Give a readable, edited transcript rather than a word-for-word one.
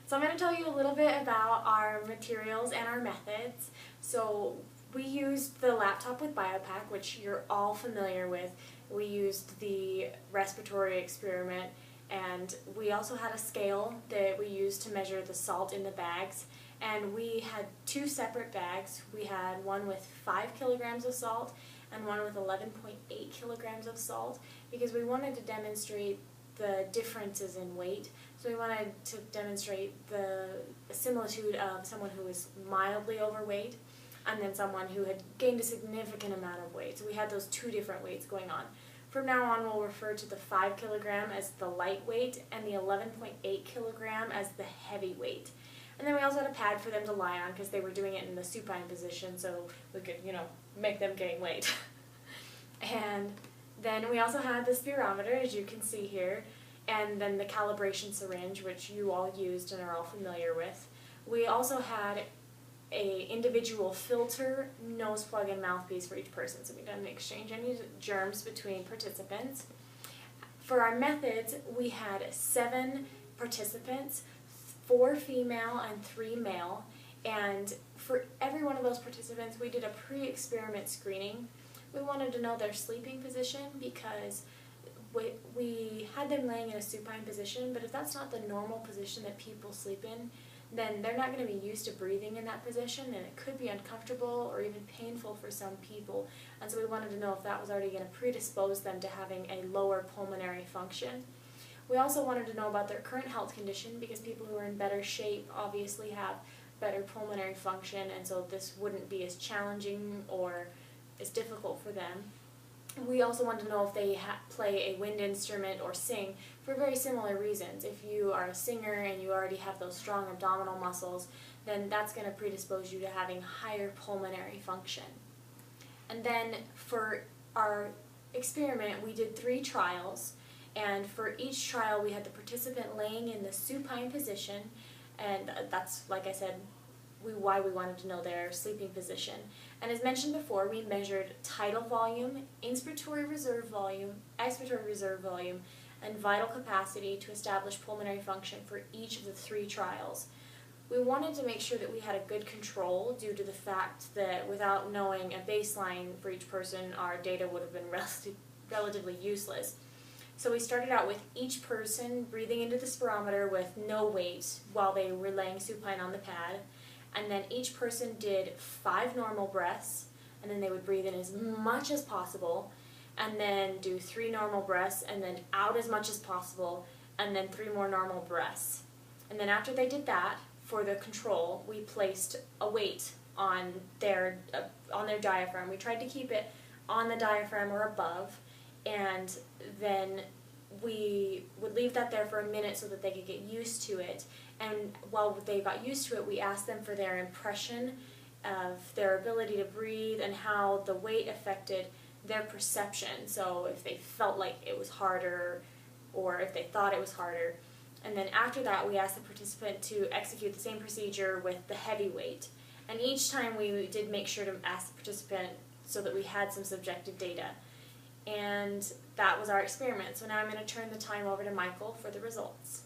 So I'm going to tell you a little bit about our materials and our methods. So we used the laptop with BioPack, which you're all familiar with. We used the respiratory experiment, and we also had a scale that we used to measure the salt in the bags. And we had two separate bags. We had one with 5 kilograms of salt and one with 11.8 kilograms of salt, because we wanted to demonstrate the differences in weight. So we wanted to demonstrate the similitude of someone who was mildly overweight and then someone who had gained a significant amount of weight. So we had those two different weights going on. From now on, we'll refer to the 5 kilogram as the light weight and the 11.8 kilogram as the heavy weight. And then we also had a pad for them to lie on because they were doing it in the supine position, so we could, make them gain weight. And then we also had the spirometer, as you can see here, and then the calibration syringe, which you all used and are all familiar with. We also had an individual filter, nose plug, and mouthpiece for each person, so we didn't exchange any germs between participants. For our methods, we had 7 participants, 4 female and 3 male, and for every one of those participants we did a pre-experiment screening. We wanted to know their sleeping position because we had them laying in a supine position, but if that's not the normal position that people sleep in, then they're not going to be used to breathing in that position, and it could be uncomfortable or even painful for some people. And so we wanted to know if that was already going to predispose them to having a lower pulmonary function. We also wanted to know about their current health condition, because people who are in better shape obviously have better pulmonary function, and so this wouldn't be as challenging or as difficult for them. We also wanted to know if they play a wind instrument or sing for very similar reasons. If you are a singer and you already have those strong abdominal muscles, then that's going to predispose you to having higher pulmonary function. And then for our experiment, we did 3 trials. And for each trial, we had the participant laying in the supine position, and that's, like I said, why we wanted to know their sleeping position. And as mentioned before, we measured tidal volume, inspiratory reserve volume, expiratory reserve volume, and vital capacity to establish pulmonary function for each of the 3 trials. We wanted to make sure that we had a good control due to the fact that without knowing a baseline for each person, our data would have been relatively useless. So we started out with each person breathing into the spirometer with no weight while they were laying supine on the pad. And then each person did 5 normal breaths, and then they would breathe in as much as possible, and then do 3 normal breaths, and then out as much as possible, and then 3 more normal breaths. And then after they did that, for the control, we placed a weight on their diaphragm. We tried to keep it on the diaphragm or above, and then we would leave that there for a minute so that they could get used to it. And while they got used to it, we asked them for their impression of their ability to breathe and how the weight affected their perception. So if they felt like it was harder or if they thought it was harder. And then after that, we asked the participant to execute the same procedure with the heavy weight. And each time we did make sure to ask the participant so that we had some subjective data. And that was our experiment. So now I'm going to turn the time over to Michael for the results.